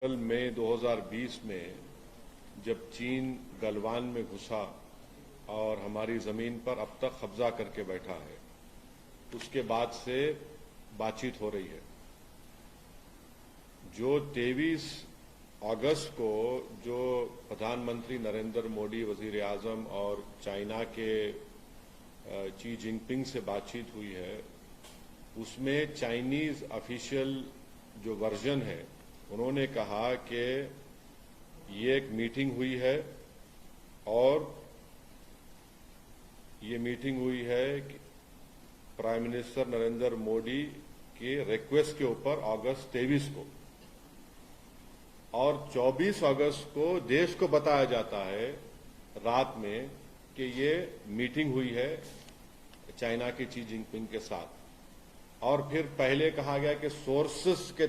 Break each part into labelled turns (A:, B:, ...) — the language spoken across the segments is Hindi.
A: अप्रैल मई 2020 में जब चीन गलवान में घुसा और हमारी जमीन पर अब तक कब्जा करके बैठा है, उसके बाद से बातचीत हो रही है। जो 23 अगस्त को जो प्रधानमंत्री नरेंद्र मोदी, वजीर आजम और चाइना के शी जिनपिंग से बातचीत हुई है, उसमें चाइनीज ऑफिशियल जो वर्जन है, उन्होंने कहा कि ये एक मीटिंग हुई है और ये मीटिंग हुई है प्राइम मिनिस्टर नरेंद्र मोदी के रिक्वेस्ट के ऊपर अगस्त 23 को, और 24 अगस्त को देश को बताया जाता है रात में कि ये मीटिंग हुई है चाइना के शी जिनपिंग के साथ। और फिर पहले कहा गया कि सोर्सेस के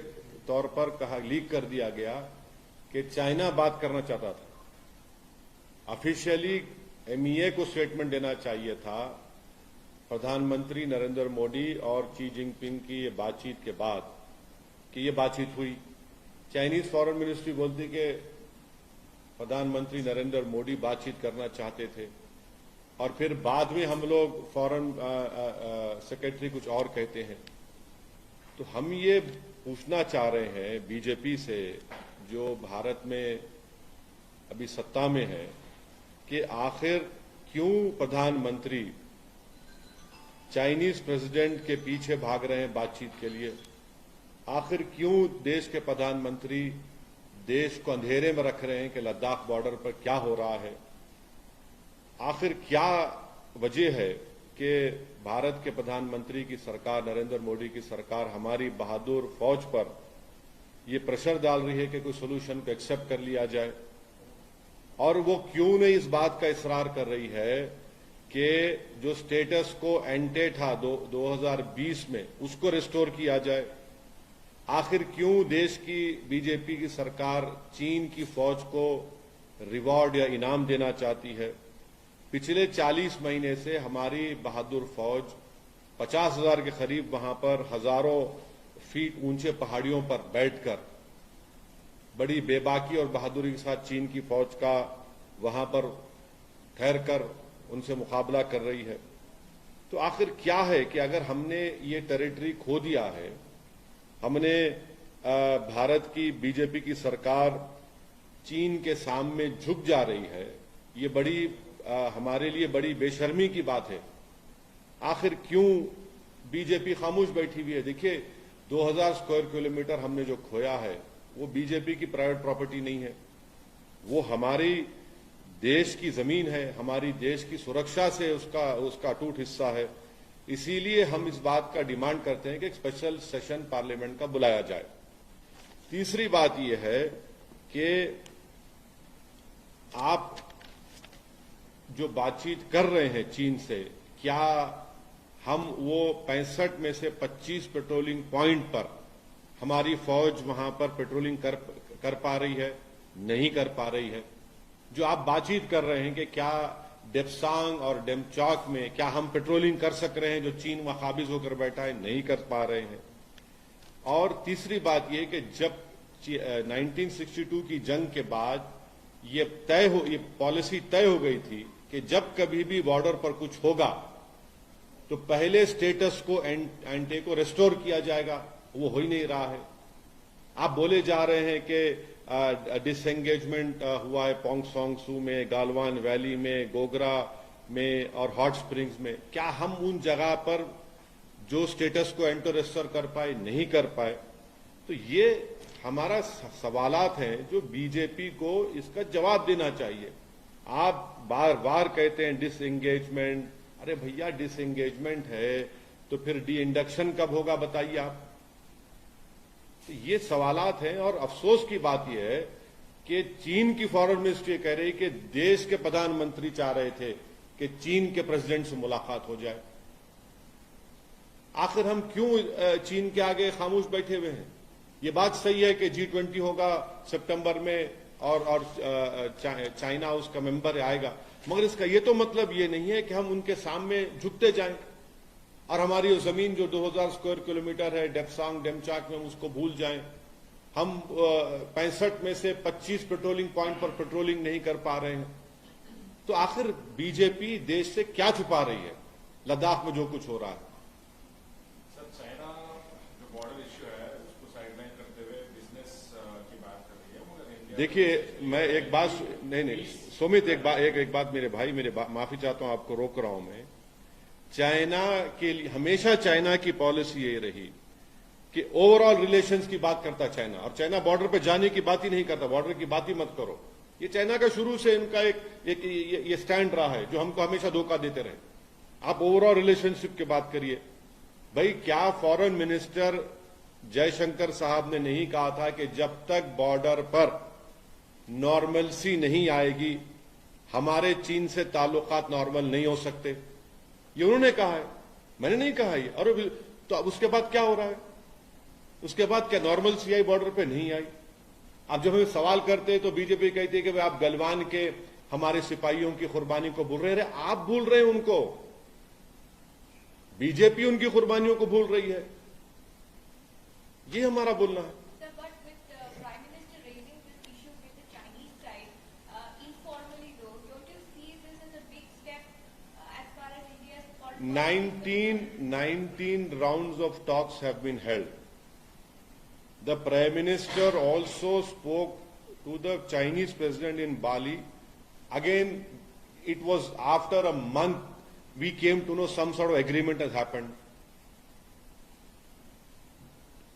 A: तौर पर लीक कर दिया गया कि चाइना बात करना चाहता था। ऑफिशियली एमईए को स्टेटमेंट देना चाहिए था प्रधानमंत्री नरेंद्र मोदी और शी जिनपिंग की ये बातचीत के बाद कि ये बातचीत हुई। चाइनीज फॉरेन मिनिस्ट्री बोलती कि प्रधानमंत्री नरेंद्र मोदी बातचीत करना चाहते थे, और फिर बाद में हम लोग फॉरेन सेक्रेटरी कुछ और कहते हैं। तो हम ये पूछना चाह रहे हैं बीजेपी से, जो भारत में अभी सत्ता में है, कि आखिर क्यों प्रधानमंत्री चाइनीज प्रेसिडेंट के पीछे भाग रहे हैं बातचीत के लिए? आखिर क्यों देश के प्रधानमंत्री देश को अंधेरे में रख रहे हैं कि लद्दाख बॉर्डर पर क्या हो रहा है? आखिर क्या वजह है कि भारत के प्रधानमंत्री की सरकार, नरेंद्र मोदी की सरकार, हमारी बहादुर फौज पर ये प्रेशर डाल रही है कि कोई सोल्यूशन को एक्सेप्ट कर लिया जाए? और वो क्यों नहीं इस बात का इसरार कर रही है कि जो स्टेटस को एंटे था 2020 में, उसको रिस्टोर किया जाए? आखिर क्यों देश की बीजेपी की सरकार चीन की फौज को रिवॉर्ड या इनाम देना चाहती है? पिछले 40 महीने से हमारी बहादुर फौज 50,000 के करीब वहां पर हजारों फीट ऊंचे पहाड़ियों पर बैठकर बड़ी बेबाकी और बहादुरी के साथ चीन की फौज का वहां पर ठहरकर उनसे मुकाबला कर रही है। तो आखिर क्या है कि अगर हमने ये टेरिटरी खो दिया है, हमने भारत की बीजेपी की सरकार चीन के सामने झुक जा रही है, ये बड़ी हमारे लिए बड़ी बेशर्मी की बात है। आखिर क्यों बीजेपी खामोश बैठी हुई है? देखिए, 2000 स्क्वायर किलोमीटर हमने जो खोया है वो बीजेपी की प्राइवेट प्रॉपर्टी नहीं है, वो हमारी देश की जमीन है, हमारी देश की सुरक्षा से उसका अटूट हिस्सा है। इसीलिए हम इस बात का डिमांड करते हैं कि एक स्पेशल सेशन पार्लियामेंट का बुलाया जाए। तीसरी बात यह है कि आप जो बातचीत कर रहे हैं चीन से, क्या हम वो 65 में से 25 पेट्रोलिंग पॉइंट पर हमारी फौज वहां पर पेट्रोलिंग कर पा रही है? नहीं कर पा रही है। जो आप बातचीत कर रहे हैं कि क्या डेप्सांग और डेमचौक में क्या हम पेट्रोलिंग कर सक रहे हैं, जो चीन वहां काबिज होकर बैठा है, नहीं कर पा रहे हैं। और तीसरी बात यह कि जब 1962 की जंग के बाद ये पॉलिसी तय हो गई थी कि जब कभी भी बॉर्डर पर कुछ होगा तो पहले स्टेटस को एंटे को रिस्टोर किया जाएगा, वो हो ही नहीं रहा है। आप बोले जा रहे हैं कि डिसएंगेजमेंट हुआ है पोंग सोंग सू में, गालवान वैली में, गोगरा में और हॉट स्प्रिंग्स में। क्या हम उन जगह पर जो स्टेटस को एंटो रिस्टोर कर पाए, नहीं कर पाए? तो ये हमारा सवालात हैं जो बीजेपी को इसका जवाब देना चाहिए। आप बार बार कहते हैं डिसएंगेजमेंट। अरे भैया, डिसएंगेजमेंट है तो फिर डी इंडक्शन कब होगा बताइए आप? तो ये सवालात हैं। और अफसोस की बात यह है कि चीन की फॉरेन मिनिस्ट्री कह रही कि देश के प्रधानमंत्री चाह रहे थे कि चीन के प्रेसिडेंट से मुलाकात हो जाए। आखिर हम क्यों चीन के आगे खामोश बैठे हुए हैं? ये बात सही है कि G20 होगा सितंबर में और चाइना उसका मेंबर आएगा, मगर इसका ये तो मतलब ये नहीं है कि हम उनके सामने झुकते जाएं और हमारी वो जमीन जो 2000 स्क्वायर किलोमीटर है डेप्सांग डेमचाक में, उसको भूल जाएं। हम 65 में से 25 पेट्रोलिंग पॉइंट पर पेट्रोलिंग नहीं कर पा रहे हैं। तो आखिर बीजेपी देश से क्या छुपा रही है लद्दाख में जो कुछ हो रहा है?
B: सर, चाइना जो बॉर्डर इश्यू है उसको साइडलाइन करते हुए बिजनेस की बात कर रही है, मगर इंडिया
A: देखिए, मैं एक बात नहीं सुमित, एक बात मेरे भाई, माफी चाहता हूं, आपको रोक रहा हूं मैं। चाइना के लिए हमेशा चाइना की पॉलिसी ये रही कि ओवरऑल रिलेशंस की बात करता चाइना, और चाइना बॉर्डर पे जाने की बात ही नहीं करता, बॉर्डर की बात ही मत करो। ये चाइना का शुरू से इनका ये स्टैंड रहा है, जो हमको हमेशा धोखा देते रहे। आप ओवरऑल रिलेशनशिप की बात करिए। भाई, क्या फॉरेन मिनिस्टर जयशंकर साहब ने नहीं कहा था कि जब तक बॉर्डर पर नॉर्मलसी नहीं आएगी हमारे चीन से ताल्लुकात नॉर्मल नहीं हो सकते? ये उन्होंने कहा है, मैंने नहीं कहा ये। और तो अब उसके बाद क्या हो रहा है? उसके बाद क्या नॉर्मलसी आई बॉर्डर पे? नहीं आई। अब जब हमें सवाल करते हैं तो बीजेपी कहती है कि भाई आप गलवान के हमारे सिपाहियों की कुर्बानी को भूल रहे हैं। आप भूल रहे हैं उनको, बीजेपी उनकी कुर्बानियों को भूल रही है। ये हमारा बोलना है। Nineteen rounds of talks have been held. The Prime Minister also spoke to the Chinese President in Bali. Again, it was after a month we came to know some sort of agreement has happened.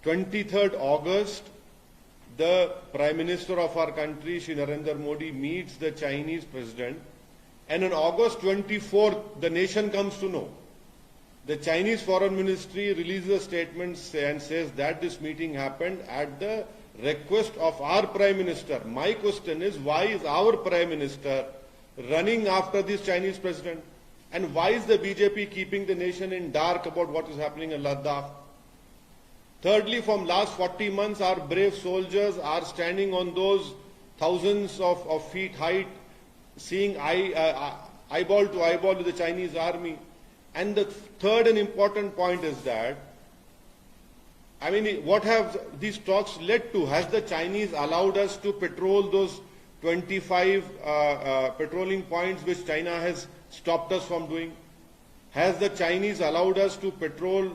A: 23rd August, the Prime Minister of our country, Shri Narendra Modi, meets the Chinese President. And on August 24th, the nation comes to know. The Chinese Foreign Ministry releases a statement and says that this meeting happened at the request of our Prime Minister. My question is, why is our Prime Minister running after this Chinese President? And why is the BJP keeping the nation in dark about what is happening in Ladakh? Thirdly, from last 40 months, our brave soldiers are standing on those thousands of feet height, seeing eyeball to eyeball with the Chinese army. And the third and important point is that, I mean, what have these talks led to? Has the Chinese allowed us to patrol those 25 patrolling points which China has stopped us from doing? Has the Chinese allowed us to patrol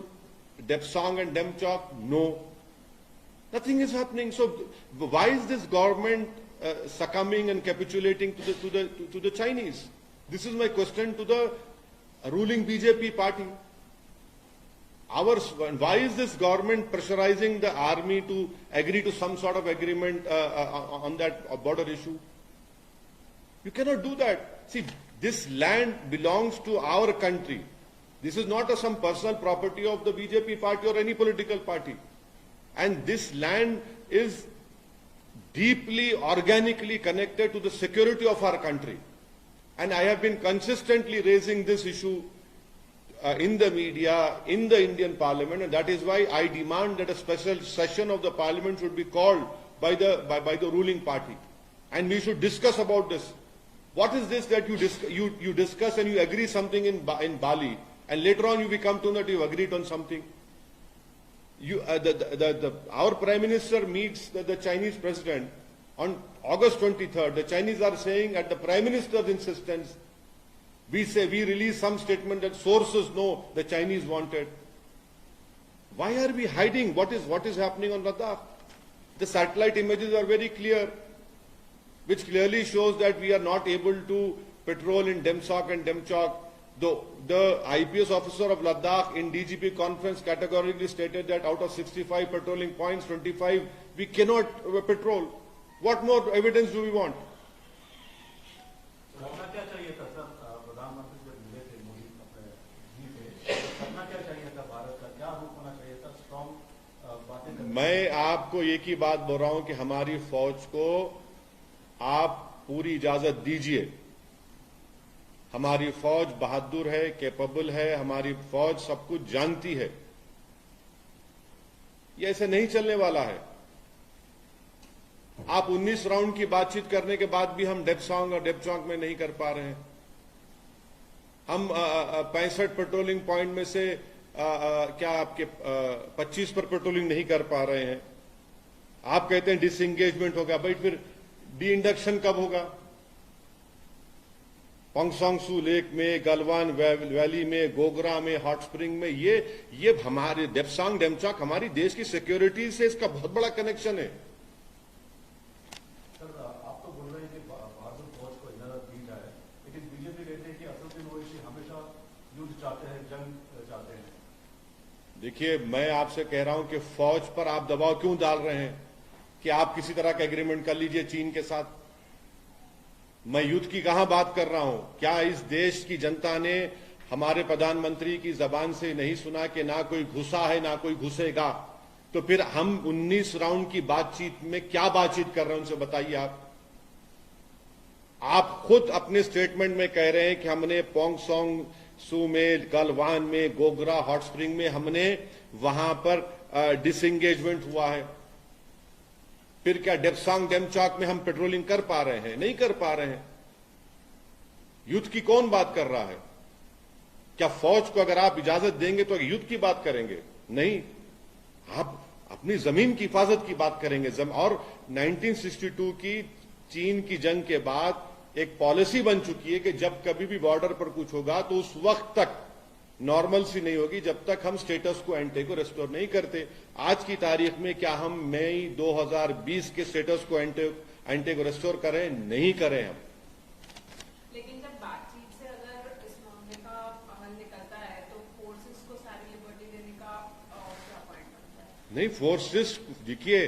A: Depsang and Demchok? No. Nothing is happening. So why is this government succumbing and capitulating to the Chinese? This is my question to the ruling BJP party. Why is this government pressurizing the army to agree to some sort of agreement on that border issue? You cannot do that. See, this land belongs to our country. This is not some personal property of the BJP party or any political party. And this land is deeply, organically connected to the security of our country. And I have been consistently raising this issue in the media, in the Indian Parliament, and that is why I demand that a special session of the Parliament should be called by the ruling party, and we should discuss about this. What is this that you discuss and you agree something in Bali, and later on you come to know that you agreed on something? Our Prime Minister meets the Chinese President on August 23rd. The Chinese are saying at the Prime Minister's insistence, we release some statement that sources know the Chinese wanted. Why are we hiding what is happening on Ladakh? The satellite images are very clear, which clearly shows that we are not able to patrol in Demsak and Demchok. The IPS officer of Ladakh in DGP conference categorically stated that out of 65 patrolling points, 25 we cannot patrol. What more evidence do we want? मैं आपको एक ही बात बोल रहा हूं कि हमारी फौज को आप पूरी इजाजत दीजिए। हमारी फौज बहादुर है, कैपेबल है, हमारी फौज सब कुछ जानती है। ये ऐसे नहीं चलने वाला है। आप 19 राउंड की बातचीत करने के बाद भी हम डेप्सांग और डेपचौक में नहीं कर पा रहे हैं। हम 65 पेट्रोलिंग पॉइंट में से क्या आपके 25 पर पेट्रोलिंग नहीं कर पा रहे हैं। आप कहते हैं डिसएंगेजमेंट होगा, भाई फिर डी इंडक्शन कब होगा? पोंगसोंगसू लेक में, गलवान वैली में, गोगरा में, हॉट स्प्रिंग में, ये हमारे डेप्सांग डेमचॉक हमारी देश की सिक्योरिटी से इसका बहुत बड़ा कनेक्शन है।
C: सर, आप तो बोल रहे हैं कि बहादुर फौज को इजाजत दी जाए, लेकिन बीजेपी कहते हैं कि असदुद्दीन ओवैसी हमेशा युद्ध चाहते हैं, जंग चाहते हैं।
A: देखिए, मैं आपसे कह रहा हूं कि फौज पर आप दबाव क्यों डाल रहे हैं कि आप किसी तरह का एग्रीमेंट कर लीजिए चीन के साथ? मैं युद्ध की कहां बात कर रहा हूं? क्या इस देश की जनता ने हमारे प्रधानमंत्री की जबान से नहीं सुना कि ना कोई घुसा है ना कोई घुसेगा? तो फिर हम 19 राउंड की बातचीत में क्या बातचीत कर रहे हैं उनसे बताइए आप खुद अपने स्टेटमेंट में कह रहे हैं कि हमने पोंगसोंग सू में, गलवान में, गोगरा, हॉट स्प्रिंग में हमने वहां पर डिसएंगेजमेंट हुआ है। फिर क्या डेप्सांग डेमचॉक में हम पेट्रोलिंग कर पा रहे हैं? नहीं कर पा रहे हैं। युद्ध की कौन बात कर रहा है? क्या फौज को अगर आप इजाजत देंगे तो युद्ध की बात करेंगे? नहीं, आप अपनी जमीन की हिफाजत की बात करेंगे। और 1962 की चीन की जंग के बाद एक पॉलिसी बन चुकी है कि जब कभी भी बॉर्डर पर कुछ होगा तो उस वक्त तक नॉर्मल सी नहीं होगी जब तक हम स्टेटस को एंटे को रेस्टोर नहीं करते। आज की तारीख में क्या हम मई 2020 के स्टेटस को एंटे को रेस्टोर करें? नहीं करें हम।
D: लेकिन जब बातचीत से अगर इस मामले का हल निकलता है तो फोर्सेस को सारी लिबर्टी देने का क्या पॉइंट बनता है?
A: नहीं, फोर्सेस, देखिए,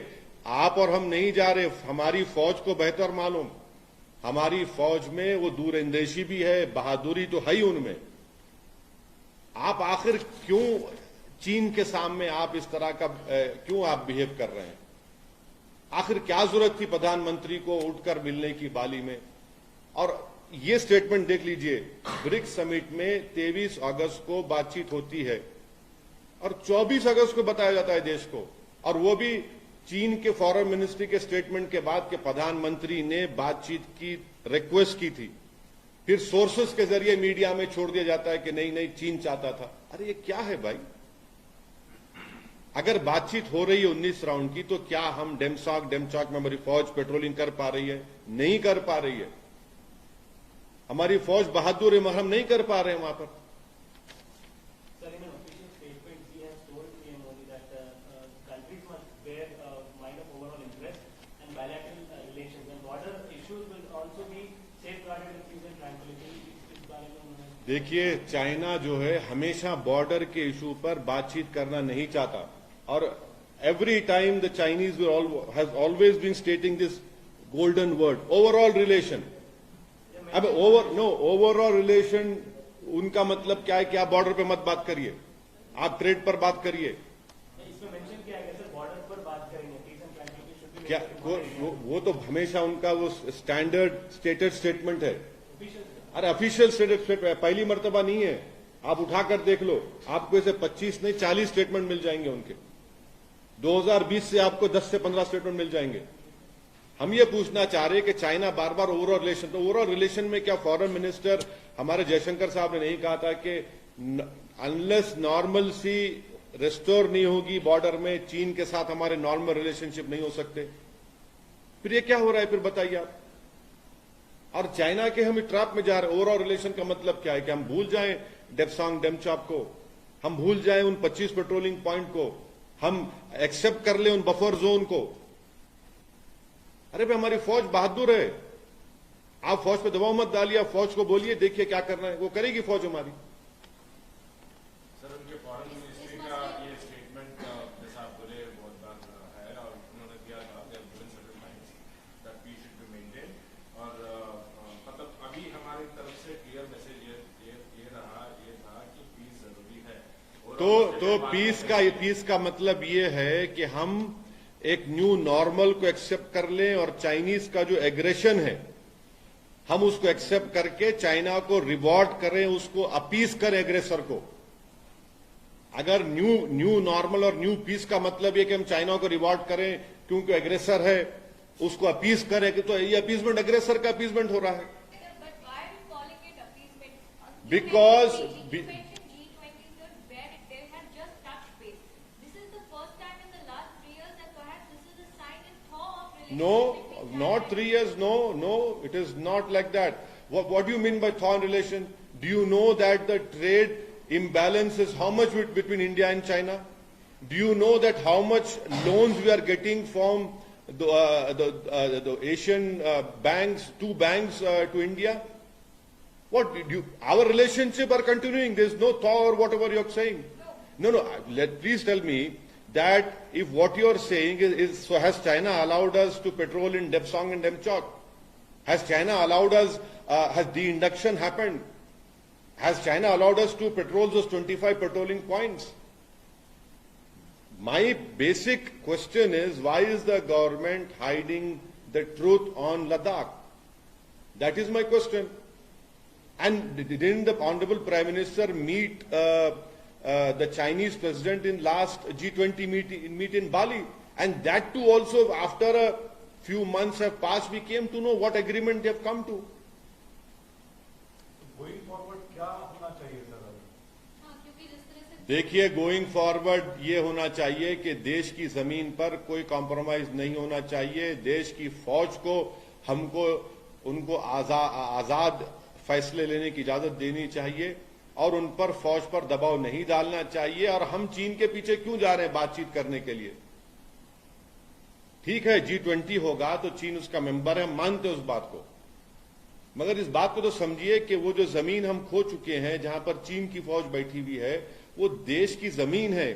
A: आप और हम नहीं जा रहे। हमारी फौज को बेहतर मालूम। हमारी फौज में वो दूरंदेशी भी है, बहादुरी तो है ही उनमें। आप आखिर क्यों चीन के सामने आप इस तरह का क्यों आप बिहेव कर रहे हैं? आखिर क्या जरूरत थी प्रधानमंत्री को उठकर मिलने की बाली में? और ये स्टेटमेंट देख लीजिए, ब्रिक्स समिट में 23 अगस्त को बातचीत होती है और 24 अगस्त को बताया जाता है देश को, और वो भी चीन के फॉरेन मिनिस्ट्री के स्टेटमेंट के बाद के प्रधानमंत्री ने बातचीत की रिक्वेस्ट की थी। फिर सोर्सेस के जरिए मीडिया में छोड़ दिया जाता है कि नहीं नहीं चीन चाहता था। अरे ये क्या है भाई? अगर बातचीत हो रही है 19 राउंड की तो क्या हम डेमचॉक में हमारी फौज पेट्रोलिंग कर पा रही है? नहीं कर पा रही है। हमारी फौज बहादुर है मगर हम नहीं कर पा रहे हैं वहां पर।
E: Sir, in an official statement, he has told PM Modi that countries must bear mind of overall interest and bilateral relations, and border issues will also be safeguarded with peace and tranquility. इस बारे में उन्होंने
A: देखिए, चाइना जो है हमेशा बॉर्डर के इशू पर बातचीत करना नहीं चाहता, और every time the Chinese has always been stating this golden word, overall relation. अब ओवरऑल रिलेशन उनका मतलब क्या है कि आप बॉर्डर पे मत बात करिए, आप ट्रेड पर बात करिए।
E: इसमें मेंशन किया गया सर, बॉर्डर पर बात करेंगे, peace and tranquillity should be
A: क्या वो तो हमेशा उनका वो स्टैंडर्ड स्टेटड स्टेटमेंट है। अरे ऑफिशियल स्टेटमेंट पहली मर्तबा नहीं है, आप उठाकर देख लो, आपको ऐसे 25 नहीं 40 स्टेटमेंट मिल जाएंगे उनके। 2020 से आपको 10 से 15 स्टेटमेंट मिल जाएंगे। हम ये पूछना चाह रहे हैं कि चाइना बार बार ओवरऑल रिलेशन, तो ओवरऑल रिलेशन में क्या फॉरेन मिनिस्टर हमारे जयशंकर साहब ने नहीं कहा था कि अनलेस नॉर्मल सी रेस्टोर नहीं होगी बॉर्डर में, चीन के साथ हमारे नॉर्मल रिलेशनशिप नहीं हो सकते? फिर ये क्या हो रहा है? फिर बताइए आप। और चाइना के हम ट्रैप में जा रहे हैं। ओवरऑल रिलेशन का मतलब क्या है? कि हम भूल जाएं डेप्सांग डेमचॉक को, हम भूल जाएं उन 25 पेट्रोलिंग पॉइंट को, हम एक्सेप्ट कर ले उन बफर जोन को। अरे भाई, हमारी फौज बहादुर है। आप फौज पे दबाव मत डालिए, आप फौज को बोलिए देखिए क्या करना है, वो करेगी फौज हमारी।
B: सर, उनके फॉरेन मिनिस्ट्री का ये स्टेटमेंट जैसा आप बोले बहुत बार है, और उन्होंने दिया था that peace should be maintain, और मतलब अभी हमारी तरफ से क्लियर मैसेज ये था कि पीस जरूरी है।
A: तो पीस का मतलब ये है कि हम एक न्यू नॉर्मल को एक्सेप्ट कर लें, और चाइनीज का जो एग्रेशन है हम उसको एक्सेप्ट करके चाइना को रिवॉर्ड करें, उसको अपीस करें एग्रेसर को। अगर न्यू नॉर्मल और न्यू पीस का मतलब ये कि हम चाइना को रिवॉर्ड करें क्योंकि एग्रेसर है, उसको अपीस करें, कि तो ये अपीसमेंट एग्रेसर का अपीसमेंट हो रहा है। Because No, not 3 years. No, it is not like that. What do you mean by thaw in relation? Do you know that the trade imbalance is how much between India and China? Do you know that how much loans we are getting from the Asian banks, two banks to India? What did you? Our relationship are continuing. There is no thaw or whatever you are saying. No. Please tell me that if what you are saying is so, has China allowed us to patrol in Depsang and Demchok? Has China allowed us? Has de-induction happened? Has China allowed us to patrol those 25 patrolling points? My basic question is, why is the government hiding the truth on Ladakh? That is my question. And didn't the Honorable Prime Minister meet the Chinese President in last G20 meet in Bali? And that too also after a few months have passed, we came to know what agreement they have come to.
C: Going forward क्या होना चाहिए सर?
D: क्योंकि जिस तरह से
A: देखिए, गोइंग फॉरवर्ड ये होना चाहिए कि देश की जमीन पर कोई कॉम्प्रोमाइज नहीं होना चाहिए। देश की फौज को हमको उनको आजाद फैसले लेने की इजाजत देनी चाहिए और उन पर फौज पर दबाव नहीं डालना चाहिए। और हम चीन के पीछे क्यों जा रहे हैं बातचीत करने के लिए? ठीक है, G20 होगा तो चीन उसका मेंबर है, मानते उस बात को, मगर इस बात को तो समझिए कि वो जो जमीन हम खो चुके हैं, जहां पर चीन की फौज बैठी हुई है, वो देश की जमीन है।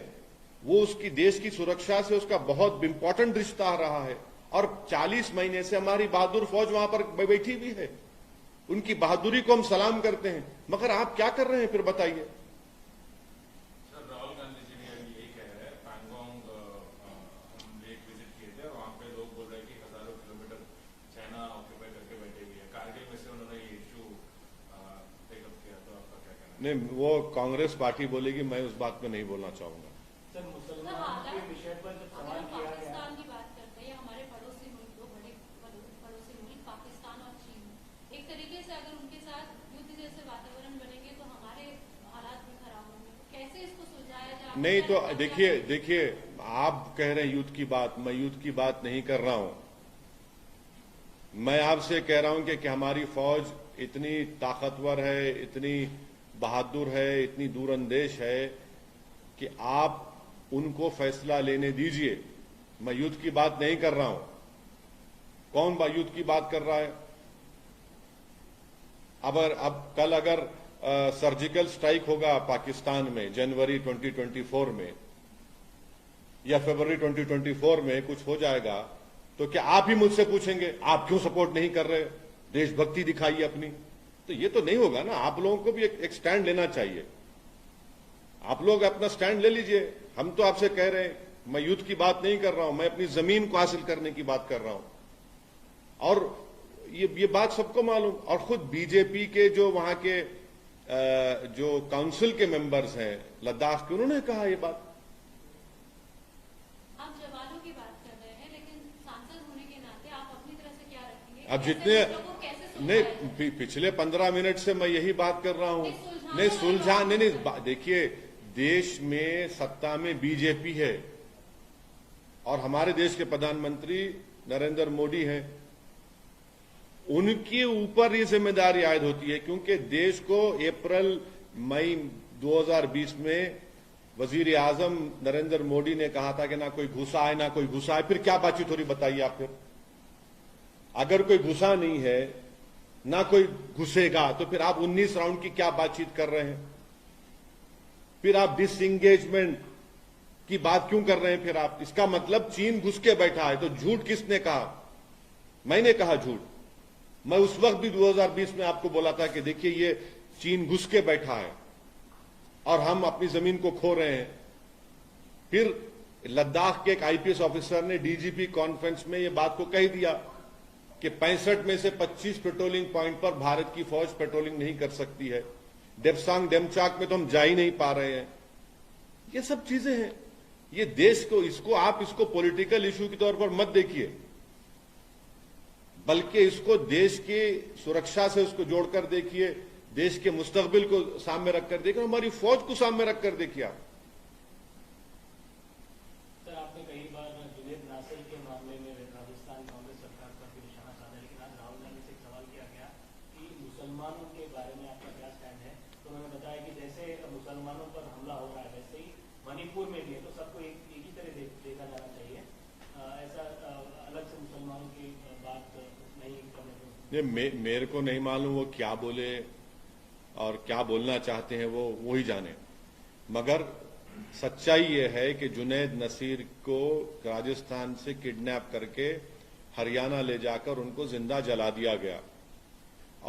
A: वो उसकी देश की सुरक्षा से उसका बहुत इंपॉर्टेंट रिश्ता रहा है और 40 महीने से हमारी बहादुर फौज वहां पर बैठी हुई है। उनकी बहादुरी को हम सलाम करते हैं, मगर आप क्या कर रहे हैं फिर बताइए?
B: सर, राहुल गांधी जी ने अभी यही कह रहे हैं, पैंगोंग हम लेक विजिट किए थे और वहां पे लोग बोल रहे हैं कि हजारों किलोमीटर चाइना ऑक्यूपाई करके बैठे हुए हैं। कारगिल में से उन्होंने ये इश्यू टेकअप किया, तो आपका क्या कहना है?
A: नहीं, वो कांग्रेस पार्टी बोलेगी, मैं उस बात में नहीं बोलना चाहूंगा।
E: सर, मुसलमान के विषय पर जब सवाल किया गया,
D: पाकिस्तान की बात करते हैं, हमारे पड़ोसी मुल्क, दो बड़े पड़ोसी मुल्क पाकिस्तान और चीन, एक तरीके से अगर उनके साथ युद्ध जैसे वातावरण बनेंगे तो हमारे हालात भी खराब होंगे। कैसे इसको सुलझाया जाए?
A: नहीं तो देखिए, आप कह रहे हैं युद्ध की बात, मैं युद्ध की बात नहीं कर रहा हूं। मैं आपसे कह रहा हूं कि हमारी फौज इतनी ताकतवर है, इतनी बहादुर है, इतनी दूरंदेश है कि आप उनको फैसला लेने दीजिए। मैं युद्ध की बात नहीं कर रहा हूं। कौन युद्ध की बात कर रहा है? अब कल अगर सर्जिकल स्ट्राइक होगा पाकिस्तान में जनवरी 2024 में या फरवरी 2024 में कुछ हो जाएगा, तो क्या आप ही मुझसे पूछेंगे आप क्यों सपोर्ट नहीं कर रहे, देशभक्ति दिखाइए अपनी? तो ये तो नहीं होगा ना। आप लोगों को भी एक स्टैंड लेना चाहिए। आप लोग अपना स्टैंड ले लीजिए। हम तो आपसे कह रहे हैं, मैं युद्ध की बात नहीं कर रहा हूं, मैं अपनी जमीन को हासिल करने की बात कर रहा हूं। और ये बात सबको मालूम, और खुद बीजेपी के जो वहां के जो काउंसिल के मेंबर्स हैं लद्दाख के, उन्होंने कहा ये बात।
D: आप जवानों की बात कर रहे हैं, लेकिन सांसद होने के नाते आप अपनी तरफ से क्या रखेंगे?
A: अब जितने नहीं, पिछले 15 मिनट से मैं यही बात कर रहा हूं। नहीं सुलझा नहीं, देखिए, देश में सत्ता में बीजेपी है और हमारे देश के प्रधानमंत्री नरेंद्र मोदी हैं। उनके ऊपर ये जिम्मेदारी आयद होती है, क्योंकि देश को अप्रैल मई 2020 में वजीर आजम नरेंद्र मोदी ने कहा था कि ना कोई घुसा है, ना कोई घुसा है। फिर क्या बातचीत हो रही बताइए आप? फिर अगर कोई घुसा नहीं है, ना कोई घुसेगा, तो फिर आप 19 राउंड की क्या बातचीत कर रहे हैं? फिर आप डिसएंगेजमेंट की बात क्यों कर रहे हैं? फिर आप, इसका मतलब चीन घुस के बैठा है। तो झूठ किसने कहा? मैंने कहा झूठ। मैं उस वक्त भी 2020 में आपको बोला था कि देखिए, ये चीन घुस के बैठा है और हम अपनी जमीन को खो रहे हैं। फिर लद्दाख के एक आईपीएस ऑफिसर ने डीजीपी कॉन्फ्रेंस में ये बात को कह दिया कि 65 में से 25 पेट्रोलिंग पॉइंट पर भारत की फौज पेट्रोलिंग नहीं कर सकती है। डेप्सांग डेमचाक में तो हम जा ही नहीं पा रहे हैं। ये सब चीजें हैं। ये देश को, आप इसको पॉलिटिकल इश्यू के तौर पर मत देखिए, बल्कि इसको देश की सुरक्षा से उसको जोड़कर देखिए, देश के मुस्तकबिल को सामने रखकर देखिए, हमारी फौज को सामने रखकर देखिए आप।
E: सर, आपने कई बार जुनैद नासिर के मामले में राजस्थान कांग्रेस तो उन्होंने बताया कि जैसे मुसलमानों पर हमला हो रहा है वैसे ही मणिपुर में भी है, तो सबको एक ही तरह देखा जाना चाहिए, ऐसा अलग से मुसलमानों की बात नहीं करने को।
A: मेरे को नहीं मालूम वो क्या बोले और क्या बोलना चाहते हैं, वो ही जाने। मगर सच्चाई ये है कि जुनैद नसीर को राजस्थान से किडनैप करके हरियाणा ले जाकर उनको जिंदा जला दिया गया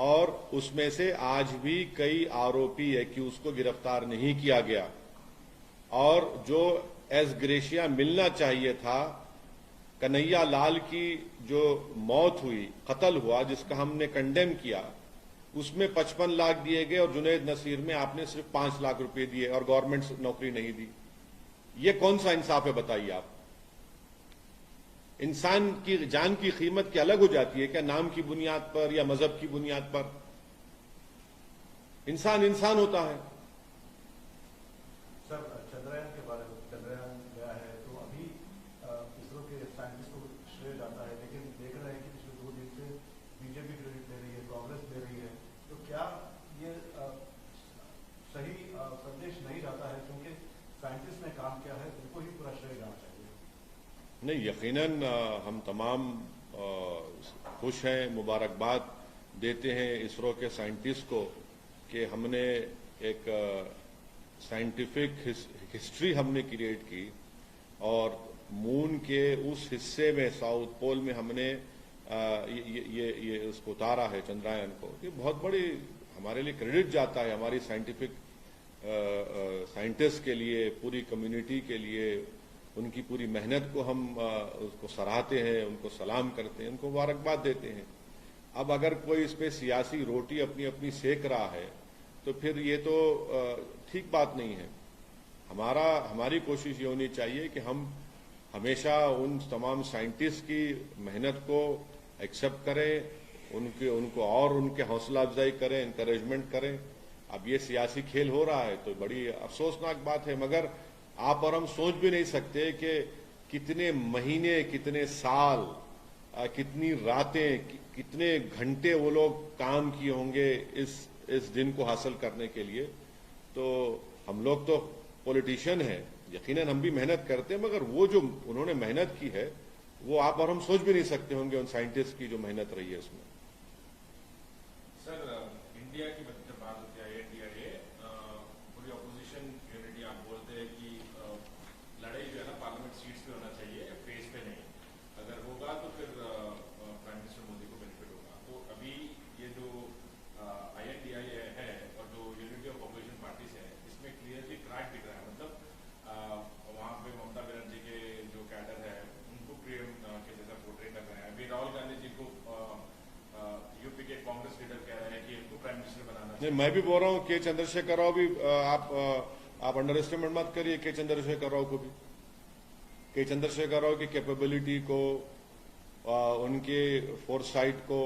A: और उसमें से आज भी कई आरोपी एक्यूज को गिरफ्तार नहीं किया गया और जो एस ग्रेशिया मिलना चाहिए था, कन्हैया लाल की जो मौत हुई, कत्ल हुआ, जिसका हमने कंडेम किया, उसमें 55 लाख दिए गए और जुनैद नसीर में आपने सिर्फ 5 लाख रुपए दिए और गवर्नमेंट नौकरी नहीं दी। ये कौन सा इंसाफ है बताइए आप? इंसान की जान की कीमत क्या अलग हो जाती है क्या नाम की बुनियाद पर या मजहब की बुनियाद पर? इंसान इंसान होता है।
C: सर, चंद्रयान के बारे में, चंद्रयान गया है तो अभी इसरो के साइंटिस्ट को श्रेय जाता है, लेकिन देख रहे हैं कि पिछले 2 दिन से बीजेपी क्रेडिट ले रही है, कांग्रेस ले रही है, तो क्या ये सही संदेश नहीं जाता है? क्योंकि साइंटिस्ट ने काम किया है, उनको ही पूरा श्रेय जाना चाहिए।
A: नहीं, यकीनन हम तमाम खुश हैं, मुबारकबाद देते हैं इसरो के साइंटिस्ट को कि हमने एक साइंटिफिक हिस्ट्री हमने क्रिएट की और मून के उस हिस्से में, साउथ पोल में हमने ये उसको उतारा है, चंद्रयान को। ये बहुत बड़ी हमारे लिए क्रेडिट जाता है, हमारी साइंटिफिक साइंटिस्ट के लिए, पूरी कम्युनिटी के लिए। उनकी पूरी मेहनत को हम उसको सराहते हैं, उनको सलाम करते हैं, उनको मुबारकबाद देते हैं। अब अगर कोई इस पे सियासी रोटी अपनी अपनी सेक रहा है तो फिर ये तो ठीक बात नहीं है। हमारी कोशिश ये होनी चाहिए कि हम हमेशा उन तमाम साइंटिस्ट की मेहनत को एक्सेप्ट करें, उनको और उनके हौसला अफजाई करें, इंकरेजमेंट करें। अब ये सियासी खेल हो रहा है तो बड़ी अफसोसनाक बात है, मगर आप और हम सोच भी नहीं सकते कि कितने महीने, कितने साल, कितनी रातें, कितने घंटे वो लोग काम किए होंगे इस दिन को हासिल करने के लिए। तो हम लोग तो पॉलिटिशियन हैं, यकीनन हम भी मेहनत करते हैं, मगर वो जो उन्होंने मेहनत की है वो आप और हम सोच भी नहीं सकते होंगे उन साइंटिस्ट की जो मेहनत रही है उसमें।
B: सर, इंडिया की जब बात होती है INDIA, पूरी ऑपोजिशन यूनिटी, आप बोलते हैं कि लड़ाई जो है ना पार्लियामेंट सीट्स पे होना चाहिए, फेस पे नहीं। अगर होगा तो फिर प्राइम मिनिस्टर मोदी को बेनिफिट होगा। तो अभी ये जो INDIA है और जो यूनिटी ऑफ ऑपोजिशन पार्टीज है, इसमें क्लियरली क्रैक दिख रहा है। मतलब वहाँ पे ममता बनर्जी के जो कैडर है उनको प्रेम के जैसा पोर्ट्रे कर रहे हैं। अभी राहुल गांधी जी को यूपी के कांग्रेस लीडर कह रहे हैं कि इनको प्राइम मिनिस्टर बनाना चाहिए।
A: मैं भी बोल रहा हूँ के चंद्रशेखर राव भी, आप अंडर एस्टिमेट मत करिए के चंद्रशेखर राव को भी। के चंद्रशेखर राव की कैपेबिलिटी को, उनके फोरसाइट को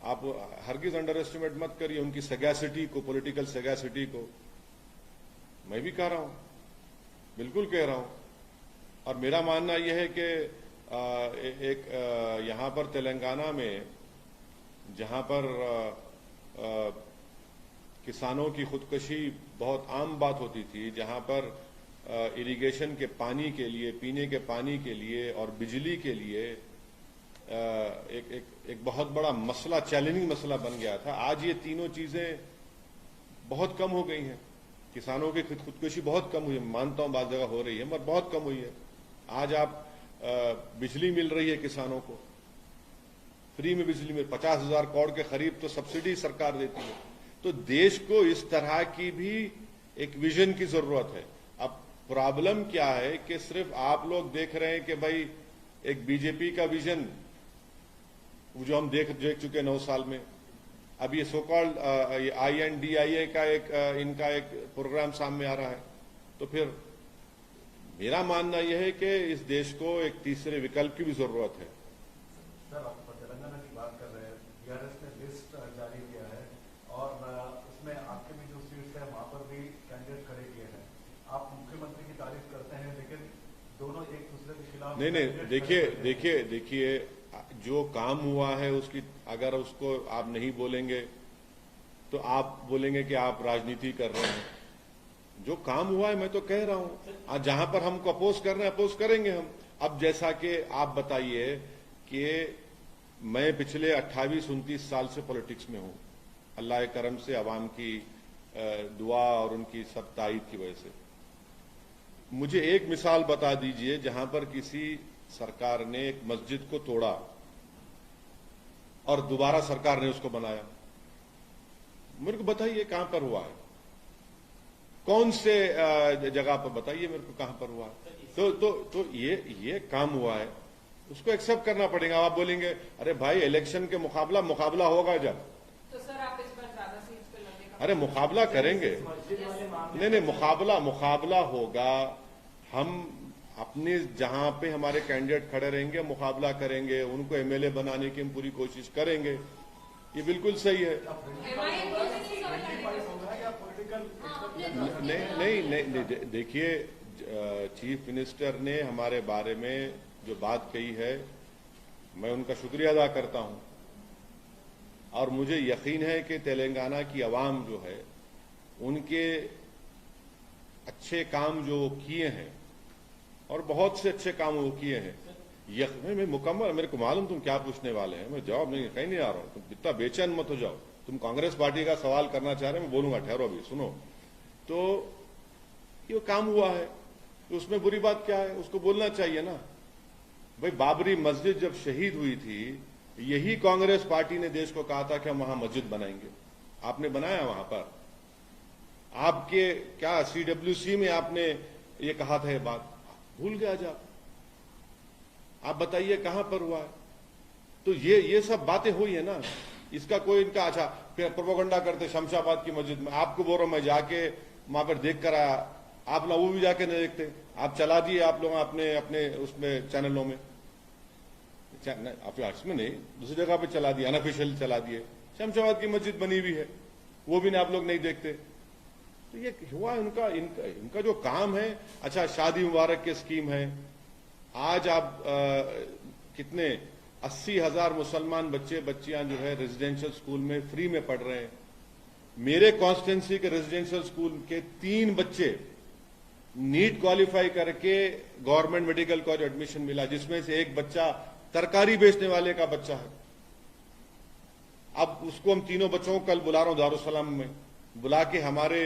A: आप हरगिज अंडर एस्टिमेट मत करिए, उनकी सगैसिटी को, पॉलिटिकल सगैसिटी को। मैं भी कह रहा हूं, बिल्कुल कह रहा हूं। और मेरा मानना यह है कि यहां पर तेलंगाना में जहां पर किसानों की खुदकुशी बहुत आम बात होती थी, जहां पर इरिगेशन के पानी के लिए, पीने के पानी के लिए और बिजली के लिए एक बहुत बड़ा मसला, चैलेंजिंग मसला बन गया था। आज ये तीनों चीजें बहुत कम हो गई हैं। किसानों की खुदकुशी बहुत कम हुई है, मानता हूं बात जगह हो रही है, मगर बहुत कम हुई है। आज आप बिजली मिल रही है किसानों को, फ्री में बिजली मिल, 50,000 करोड़ के करीब तो सब्सिडी सरकार देती है। तो देश को इस तरह की भी एक विजन की जरूरत है। अब प्रॉब्लम क्या है कि सिर्फ आप लोग देख रहे हैं कि भाई एक बीजेपी का विजन जो हम देख चुके 9 साल में, अब ये सो कॉल्ड INDIA का इनका एक प्रोग्राम सामने आ रहा है। तो फिर मेरा मानना यह है कि इस देश को एक तीसरे विकल्प की भी जरूरत है।
C: सर, आप तेलंगाना की बात कर रहे हैं, BRS ने लिस्ट जारी किया है और उसमें आपके भी जो सीट्स है वहां पर भी कैंडिडेट खड़े किए हैं। आप मुख्यमंत्री की तारीफ करते हैं, लेकिन दोनों एक दूसरे के खिलाफ।
A: नहीं, देखिए जो काम हुआ है उसकी अगर उसको आप नहीं बोलेंगे तो आप बोलेंगे कि आप राजनीति कर रहे हैं। जो काम हुआ है मैं तो कह रहा हूं, आज जहां पर हमको अपोज कर रहे हैं अपोज करेंगे हम। अब जैसा कि आप बताइए कि मैं पिछले 28-29 साल से पॉलिटिक्स में हूं, अल्लाह के करम से, अवाम की दुआ और उनकी सब ताईद की वजह से। मुझे एक मिसाल बता दीजिए जहां पर किसी सरकार ने एक मस्जिद को तोड़ा और दोबारा सरकार ने उसको बनाया। मेरे को बताइए कहां पर हुआ है, कौन से जगह पर बताइए मेरे को कहां पर हुआ है। तो ये काम हुआ है, उसको एक्सेप्ट करना पड़ेगा। आप बोलेंगे अरे भाई इलेक्शन के मुकाबला होगा जब,
F: तो सर आप इस बार ज्यादा सीट्स पे लड़ने का,
A: अरे मुकाबला करेंगे, नहीं मुकाबला होगा। हम अपने जहां पे हमारे कैंडिडेट खड़े रहेंगे मुकाबला करेंगे, उनको एमएलए बनाने की हम पूरी कोशिश करेंगे। ये बिल्कुल सही है। नहीं, देखिए चीफ मिनिस्टर ने हमारे बारे में जो बात कही है मैं उनका शुक्रिया अदा करता हूं, और मुझे यकीन है कि तेलंगाना की आवाम जो है उनके अच्छे काम जो किए हैं और बहुत से अच्छे काम वो किए हैं, मैं मुकम्मल, मेरे को मालूम तुम क्या पूछने वाले हैं, मैं जवाब नहीं कहीं नहीं आ रहा हूं। तुम इतना बेचैन मत हो जाओ, तुम कांग्रेस पार्टी का सवाल करना चाह रहे हैं, मैं बोलूंगा, ठहरो अभी सुनो। तो ये काम हुआ है तो उसमें बुरी बात क्या है, उसको बोलना चाहिए ना भाई। बाबरी मस्जिद जब शहीद हुई थी, यही कांग्रेस पार्टी ने देश को कहा था कि हम वहां मस्जिद बनाएंगे, आपने बनाया वहां पर। आपके क्या CWC में आपने ये कहा था, ये बात भूल गया जा, आप बताइए कहां पर हुआ है। तो ये सब बातें हुई है ना, इसका कोई इनका अच्छा फिर प्रोपेगेंडा करते शमशाबाद की मस्जिद में। आपको बोल रहा हूं मैं जाके वहां पर देख कर आया, आप लोग वो भी जाके नहीं देखते, आप चला दिए आप लोग अपने अपने उसमें चैनलों में, इसमें नहीं दूसरी जगह पे चला दिया, अनऑफिशियल चला दिए। शमशाबाद की मस्जिद बनी हुई है, वो भी आप लोग नहीं देखते। तो ये हुआ इनका जो काम है। अच्छा, शादी मुबारक की स्कीम है, आज आप कितने 80,000 मुसलमान बच्चे बच्चियां जो है रेजिडेंशियल स्कूल में फ्री में पढ़ रहे हैं। मेरे कॉन्स्टिट्यूंसी के रेजिडेंशियल स्कूल के 3 बच्चे नीट क्वालिफाई करके गवर्नमेंट मेडिकल कॉलेज एडमिशन मिला, जिसमें से एक बच्चा तरकारी बेचने वाले का बच्चा है। अब उसको हम तीनों बच्चों को कल बुला रहा हूं दारुसलाम में, बुला के हमारे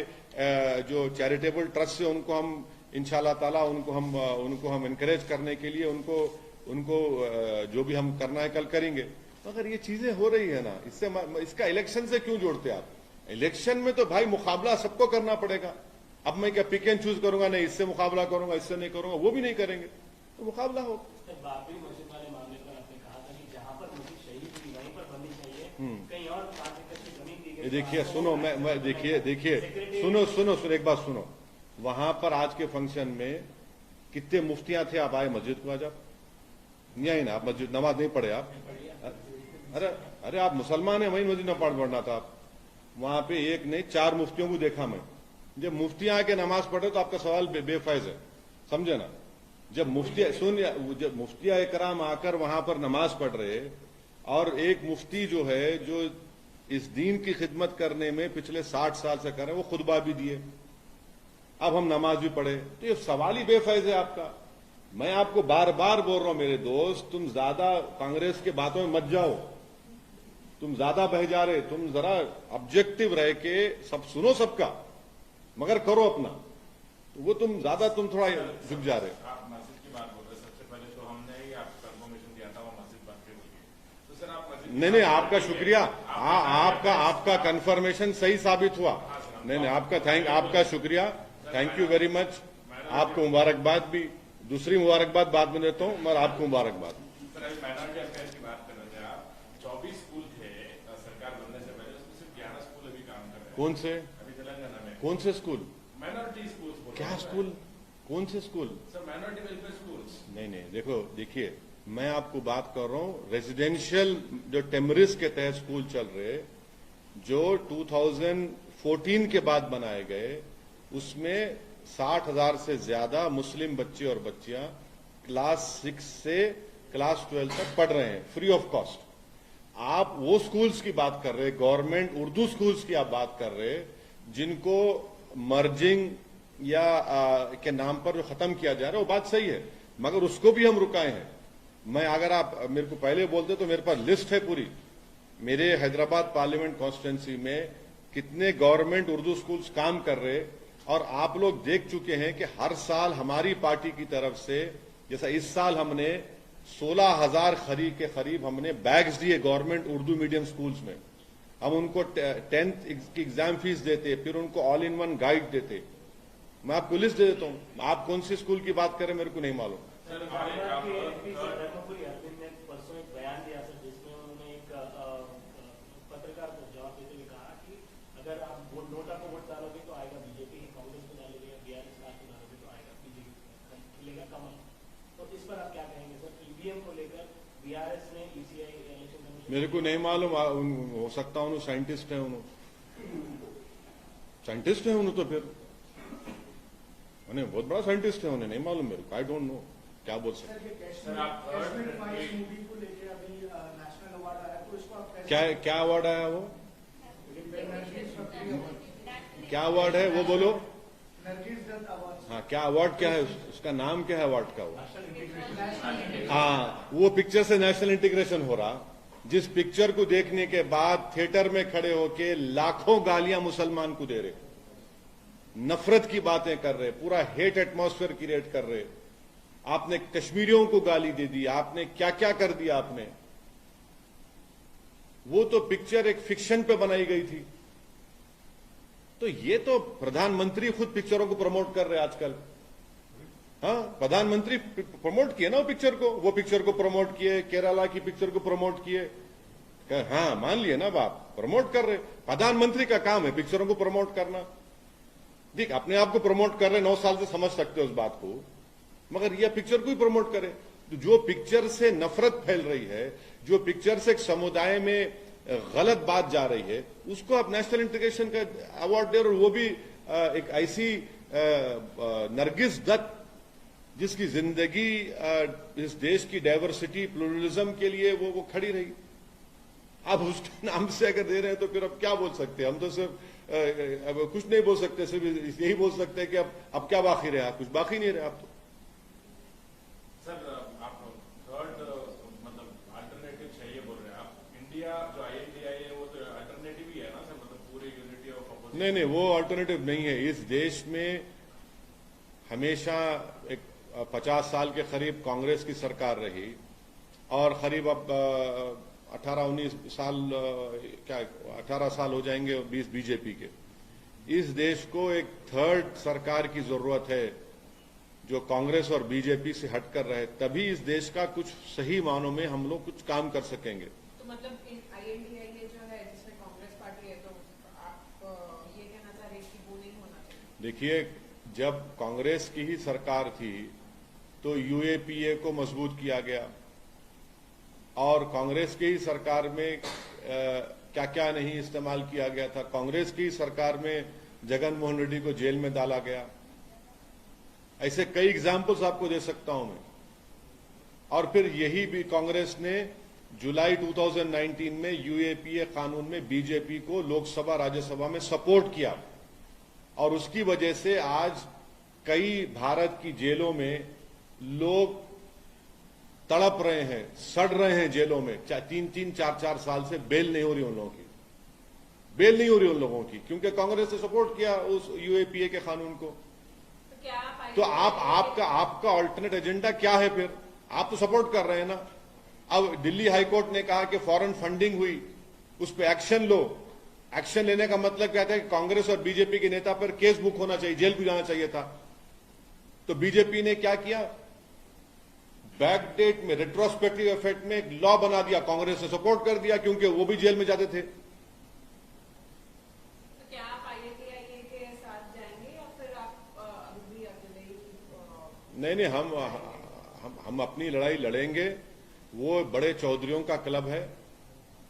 A: जो चैरिटेबल ट्रस्ट से उनको हम इंशाल्लाह ताला उनको हम इनकरेज करने के लिए उनको जो भी हम करना है कल करेंगे। मगर ये चीजें हो रही है ना, इसका इलेक्शन से क्यों जोड़ते आप? इलेक्शन में तो भाई मुकाबला सबको करना पड़ेगा। अब मैं क्या पिक एंड चूज करूंगा, नहीं इससे मुकाबला करूंगा इससे नहीं करूंगा, वो भी नहीं करेंगे, तो मुकाबला हो।
E: बाबरी मस्जिद वाले मामले पर आपने कहा था कि जहां पर मस्जिद शहीद हुई वहीं पर बननी चाहिए, कहीं और 5 एकड़ की जमीन दी गई।
A: देखिए सुनो, मैं देखिए सुनो एक बात सुनो। वहां पर आज के फंक्शन में कितने मुफ्तियां थे, आप आए मस्जिद को, आज आप नहीं आए ना, आप मस्जिद नमाज नहीं पढ़े आप? अरे आप मुसलमान है, वहीं मस्जिद न पढ़ना था आप। वहां पे एक नहीं 4 मुफ्तियों को देखा मैं। जब मुफ्तियां आके नमाज पढ़े तो आपका सवाल बेफायज है, समझे ना। जब मुफ्तिया इकराम आकर वहां पर नमाज पढ़ रहे, और एक मुफ्ती जो है जो इस दीन की खिदमत करने में पिछले 60 साल से कर रहे हैं, वो खुतबा भी दिए, अब हम नमाज भी पढ़े, तो ये सवाल ही बेफायज है आपका। मैं आपको बार बार बोल रहा हूं मेरे दोस्त, तुम ज्यादा कांग्रेस के बातों में मत जाओ, तुम ज्यादा बह जा रहे, तुम जरा ऑब्जेक्टिव रह के सब सुनो सबका, मगर करो अपना। तो वो तुम थोड़ा झुक जा रहे।
B: आप मस्जिद की बात बोल रहे, सबसे पहले तो हमने ही आपको कंफर्मेशन दिया था वो मस्जिद बन के हुई है, तो सर आप मस्जिद
A: नहीं आपका शुक्रिया, आपका कंफर्मेशन सही साबित हुआ। नहीं आपका शुक्रिया, थैंक यू वेरी मच। आपको मुबारकबाद भी, दूसरी मुबारकबाद बाद में देता हूं, मगर आपको मुबारकबाद।
B: सर अभी माइनॉरिटी अफेयर्स की बात कर रहे थे आप, 24 स्कूल थे सरकार बनने से पहले, उसमें सिर्फ 11 स्कूल अभी काम कर रहे हैं।
A: कौन से?
B: अभी तेलंगाना में
A: कौन से स्कूल?
B: Minority school.
A: क्या स्कूल? कौन से school?
B: Sir minority welfare schools.
A: नहीं देखिए मैं आपको बात कर रहा हूं रेजिडेंशियल जो टेमरिस के तहत स्कूल चल रहे, जो 2014 के बाद बनाए गए, उसमें 60,000 से ज्यादा मुस्लिम बच्चे और बच्चियां क्लास 6 से क्लास 12 तक पढ़ रहे हैं फ्री ऑफ कॉस्ट। आप वो स्कूल्स की बात कर रहे, गवर्नमेंट उर्दू स्कूल्स की आप बात कर रहे, जिनको मर्जिंग या के नाम पर जो खत्म किया जा रहा है, वो बात सही है, मगर उसको भी हम रुकाए हैं। मैं अगर आप मेरे को पहले बोलते तो मेरे पास लिस्ट है पूरी, मेरे हैदराबाद पार्लियामेंट कॉन्स्टिट्यूंसी में कितने गवर्नमेंट उर्दू स्कूल्स काम कर रहे, और आप लोग देख चुके हैं कि हर साल हमारी पार्टी की तरफ से, जैसा इस साल हमने 16,000 के करीब हमने बैग्स दिए गवर्नमेंट उर्दू मीडियम स्कूल्स में। हम उनको 10th की एग्जाम फीस देते, फिर उनको ऑल इन वन गाइड देते। मैं आपको लिस्ट दे देता हूं, आप कौन सी स्कूल की बात करें मेरे को नहीं मालूम।
E: धर्मपुरी अरविंद ने परसों एक बयान दिया सर, जिसमें उन्होंने एक पत्रकार को जवाब देते हुए कहा कि अगर आप नोटा को वोट डालोगे तो आएगा बीजेपी, कांग्रेस को डालोगे या बीआरएस को डालोगे तो आएगा बीजेपी, खिलेगा कमल। तो इस पर आप क्या कहेंगे सर? ईवीएम को लेकर बीआरएस ने ईसीआई इलेक्शन कमीशन,
A: मेरे को नहीं मालूम, हो सकता हूं साइंटिस्ट है, साइंटिस्ट है उन्होंने, तो फिर उन्हें बहुत बड़ा साइंटिस्ट है, उन्हें नहीं मालूम मेरे को, आई डोंट नो क्या बोल सकते। क्या अवार्ड आया वो, क्या अवार्ड है वो बोलो। हाँ, क्या अवार्ड, क्या है उसका नाम, क्या है अवार्ड का वो? हाँ, वो पिक्चर से नेशनल इंटीग्रेशन हो रहा, जिस पिक्चर को देखने के बाद थिएटर में खड़े होके लाखों गालियां मुसलमान को दे रहे, नफरत की बातें कर रहे, पूरा हेट एटमॉस्फेयर क्रिएट कर रहे। आपने कश्मीरियों को गाली दे दी, आपने क्या क्या कर दिया आपने। वो तो पिक्चर एक फिक्शन पे बनाई गई थी। तो ये तो प्रधानमंत्री खुद पिक्चरों को प्रमोट कर रहे आजकल। हाँ, प्रधानमंत्री प्रमोट किए ना वो पिक्चर को प्रमोट किए, केरला की पिक्चर को प्रमोट किए। हाँ, मान लिए ना बाप, प्रमोट कर रहे। प्रधानमंत्री का काम है पिक्चरों को प्रमोट करना। देख, अपने आप को प्रमोट कर रहे, 9 साल से समझ सकते हो उस बात को, मगर यह पिक्चर को ही प्रमोट करे। तो जो पिक्चर से नफरत फैल रही है, जो पिक्चर से एक समुदाय में गलत बात जा रही है, उसको आप नेशनल इंटीग्रेशन का अवार्ड दे, और वो भी एक ऐसी नरगिस दत्त जिसकी जिंदगी इस देश की डाइवर्सिटी प्लूरलिज्म के लिए वो खड़ी रही। अब उसके नाम से अगर दे रहे हैं तो फिर अब क्या बोल सकते हैं? हम तो सिर्फ अब कुछ नहीं बोल सकते, सिर्फ यही बोल सकते हैं कि अब क्या बाकी रहा, कुछ बाकी नहीं रहा अब तो।
B: सर, आप थर्ड मतलब अल्टरनेटिव चाहिए बोल रहे हैं आप। इंडिया जो INDI है वो तो अल्टरनेटिव ही है ना सर, मतलब पूरी यूनिटी ऑफ अपोजिशन।
A: नहीं, वो अल्टरनेटिव नहीं है। इस देश में हमेशा एक 50 साल के करीब कांग्रेस की सरकार रही, और करीब अब 18-19 साल, क्या 18 साल हो जाएंगे 20 बीजेपी के। इस देश को एक थर्ड सरकार की जरूरत है जो कांग्रेस और बीजेपी से हटकर रहे, तभी इस देश का कुछ सही मानों में हम लोग कुछ काम कर सकेंगे।
F: तो मतलब INDI जो है जिसमें कांग्रेस पार्टी है, तो आप ये कहना चाह रहे हैं कि वो नहीं होना चाहिए?
A: देखिए, जब कांग्रेस की ही सरकार थी तो UAPA को मजबूत किया गया, और कांग्रेस की ही सरकार में क्या क्या नहीं इस्तेमाल किया गया था। कांग्रेस की सरकार में जगन मोहन रेड्डी को जेल में डाला गया। ऐसे कई एग्जाम्पल्स आपको दे सकता हूं मैं। और फिर यही भी कांग्रेस ने जुलाई 2019 में UAPA कानून में बीजेपी को लोकसभा राज्यसभा में सपोर्ट किया, और उसकी वजह से आज कई भारत की जेलों में लोग तड़प रहे हैं, सड़ रहे हैं जेलों में। 3-3, 4-4 साल से बेल नहीं हो रही उन लोगों की, बेल नहीं हो रही उन लोगों की, क्योंकि कांग्रेस ने सपोर्ट किया उस UAPA के कानून को। तो आपका ऑल्टरनेट एजेंडा क्या है फिर? आप तो सपोर्ट कर रहे हैं ना। अब दिल्ली हाईकोर्ट ने कहा कि फॉरेन फंडिंग हुई, उस पर एक्शन लो। एक्शन लेने का मतलब क्या था कि कांग्रेस और बीजेपी के नेता पर केस बुक होना चाहिए, जेल भी जाना चाहिए था। तो बीजेपी ने क्या किया? बैकडेट में, रेट्रोस्पेक्टिव इफेक्ट में एक लॉ बना दिया, कांग्रेस ने सपोर्ट कर दिया क्योंकि वो भी जेल में जाते थे।
F: तो क्या आप INDI के साथ जाएंगे या फिर आप अभी भी अकेले?
A: नहीं, हम अपनी लड़ाई लड़ेंगे। वो बड़े चौधरियों का क्लब है,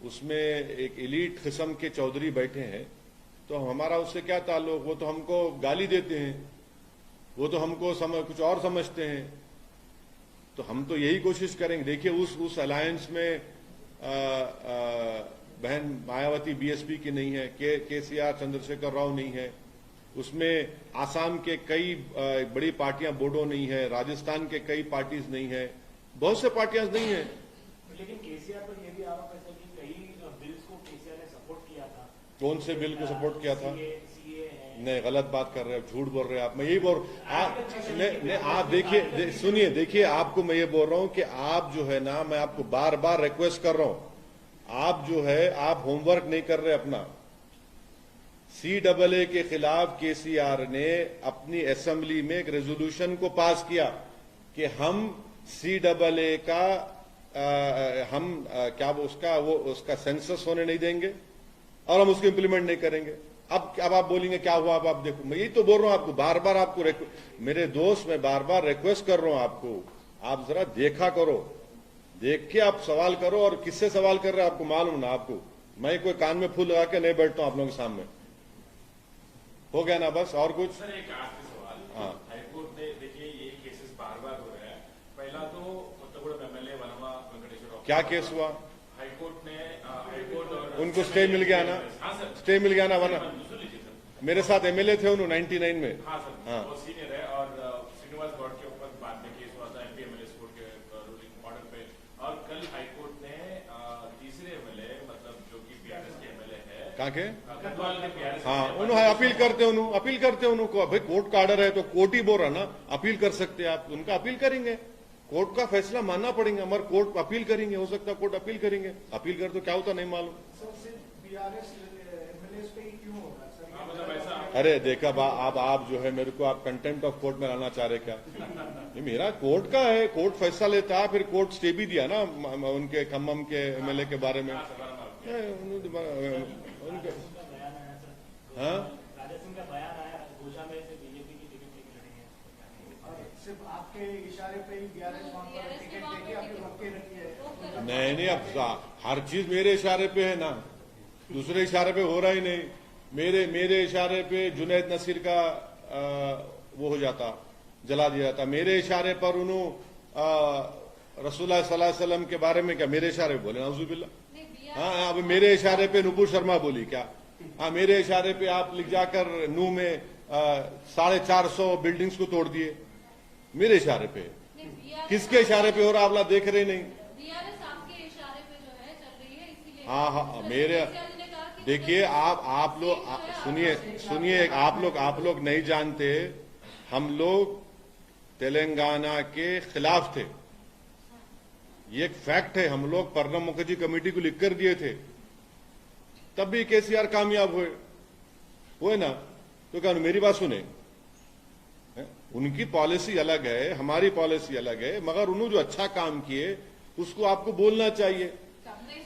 A: उसमें एक एलीट किस्म के चौधरी बैठे हैं, तो हमारा उससे क्या ताल्लुक? वो तो हमको गाली देते हैं, वो तो हमको कुछ और समझते हैं। तो हम तो यही कोशिश करेंगे। देखिए, उस अलायंस में बहन मायावती बीएसपी की नहीं है, केसीआर चंद्रशेखर राव नहीं है, उसमें आसाम के कई बड़ी पार्टियां बोडो नहीं है, राजस्थान के कई पार्टीज नहीं है, बहुत से पार्टियां नहीं है।
E: लेकिन केसीआर पर यह भी आरोप है सर कि कई बिल्स को केसीआर ने सपोर्ट किया था।
A: कौन से बिल को सपोर्ट किया था?
E: सीए
A: नहीं, गलत बात कर रहे हैं, झूठ बोल रहे हैं आप। मैं यही बोल आप देखिए, सुनिए, देखिए, आपको मैं ये बोल रहा हूं कि आप जो है ना, मैं आपको बार बार रिक्वेस्ट कर रहा हूं, आप जो है आप होमवर्क नहीं कर रहे अपना। CAA के खिलाफ केसीआर ने अपनी असेंबली में एक रेजोल्यूशन को पास किया कि हम CAA का क्या उसका सेंसस होने नहीं देंगे और हम उसको इंप्लीमेंट नहीं करेंगे। अब आप बोलेंगे क्या हुआ? अब आप देखो, मैं यही तो बोल रहा हूं आपको, बार बार आपको मेरे दोस्त, मैं बार बार रिक्वेस्ट कर रहा हूं आपको, आप जरा देखा करो, देख के आप सवाल करो। और किससे सवाल कर रहे हैं आपको मालूम ना? आपको मैं कोई कान में फूल लगा के नहीं बैठता हूं आप लोगों के सामने। हो गया ना? बस और कुछ?
B: सर एक आखिरी सवाल।
A: हाँ।
B: हाईकोर्ट ने, देखिए ये केसेस बार बार हो रहे हैं। पहला तो कोत्तगुड़म एमएलए वनमा वेंकटेश्वर,
A: क्या केस हुआ?
B: हाईकोर्ट ने और
A: उनको स्टे मिल गया ना?
B: हाँ सर,
A: स्टे मिल गया ना? वरना
B: सुन लीजिए सर।
A: मेरे साथ MLA थे उन्होंने 99 में।
B: हाँ सर,
A: हाँ।
B: वो सीनियर है। और श्रीनिवास गौड़ के ऊपर बाद में केस हुआ था MP MLA कोर्ट के रूलिंग ऑर्डर पे। और कल हाईकोर्ट ने तीसरे MLA, मतलब जो कि BRS के MLA है,
A: कहाँ के?
B: गढ़वाल के BRS,
A: हाँ, उन्होंने अपील करते उनको भाई कोर्ट का ऑर्डर है तो कोर्ट ही बोल रहा ना, अपील कर सकते हैं आप, उनका अपील करेंगे, कोर्ट का फैसला मानना पड़ेगा, मगर कोर्ट अपील करेंगे, हो सकता है कोर्ट अपील करेंगे, अपील कर तो क्या होता नहीं मालूम।
B: मतलब ऐसा
A: अरे देखा आप जो है मेरे को आप कंटेम्प्ट ऑफ कोर्ट में लाना चाह रहे क्या? ये मेरा कोर्ट का है, कोर्ट फैसला लेता है, फिर कोर्ट स्टे भी दिया ना उनके खम्मम के MLA के बारे में। उनके हाँ,
E: राजा सिंह का बयान आया घोषणा में से बीजेपी की टिकट लेके लड़ेंगे।
C: और सिर्फ आपके इशारे पे ही BRS वहाँ पर टिकट देके आपने रोके रखी है।
A: नहीं, अब हर चीज मेरे इशारे पे है ना, दूसरे इशारे पे हो रहा ही नहीं। मेरे इशारे पे जुनैद नसीर का वो हो जाता, जला दिया जाता। मेरे इशारे पर उन्होंने रसूलुल्लाह सल्लल्लाहु अलैहि वसल्लम के बारे में क्या मेरे इशारे पे बोले? नाउजुबिल्लाह। हाँ, अब मेरे इशारे पे नुपुर शर्मा बोली क्या? हाँ, मेरे इशारे पे आप लिख जाकर नू में 450 बिल्डिंग्स को तोड़ दिए, मेरे इशारे पे। किसके इशारे पे हो रहा आप देख रहे नहीं?
D: BRS आपके इशारे पे जो है चल रही है, इसीलिए।
A: हाँ, मेरे देखिए, आप लोग सुनिए, आप लोग नहीं जानते, हम लोग तेलंगाना के खिलाफ थे, ये एक फैक्ट है। हम लोग प्रणब मुखर्जी कमेटी को लिखकर दिए थे, तब भी केसीआर कामयाब हुए ना। तो क्या मेरी बात सुने, उनकी पॉलिसी अलग है, हमारी पॉलिसी अलग है, मगर उन्होंने जो अच्छा काम किए उसको आपको बोलना चाहिए।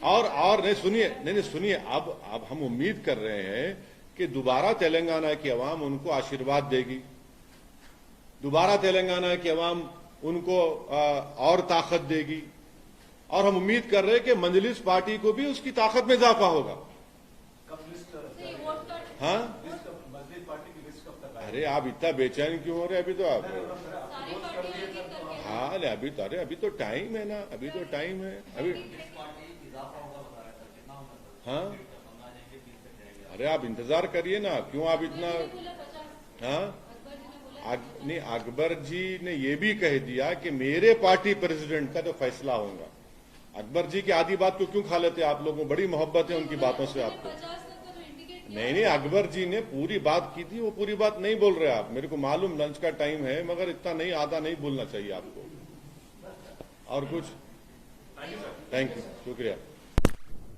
A: और नहीं सुनिए, अब हम उम्मीद कर रहे हैं कि दोबारा तेलंगाना की अवाम उनको आशीर्वाद देगी, दोबारा तेलंगाना की अवाम उनको और ताकत देगी, और हम उम्मीद कर रहे हैं कि मंजलिस पार्टी को भी उसकी ताकत में इजाफा होगा।
C: कब लिस्ट
A: हाँ,
C: मस्जिद पार्टी की लिस्ट कब तक?
A: अरे आप इतना बेचैन क्यों हो रहे? अभी तो आप
D: सारी पार्टियां एक एक करके।
A: हाँ, अभी तो टाइम है ना, अभी तो टाइम है अभी। हाँ, अरे आप इंतजार करिए ना, क्यों आप इतना? हाँ, नहीं, अकबर जी ने ये भी कह दिया कि मेरे पार्टी प्रेसिडेंट का तो फैसला होगा। अकबर जी की आधी बात को क्यों खा लेते आप लोगों को? बड़ी मोहब्बत है उनकी बातों से आपको। नहीं, अकबर जी ने पूरी बात की थी, वो पूरी बात नहीं बोल रहे आप। मेरे को मालूम लंच का टाइम है, मगर इतना नहीं, आधा नहीं बोलना चाहिए आपको। और कुछ? थैंक यू, शुक्रिया।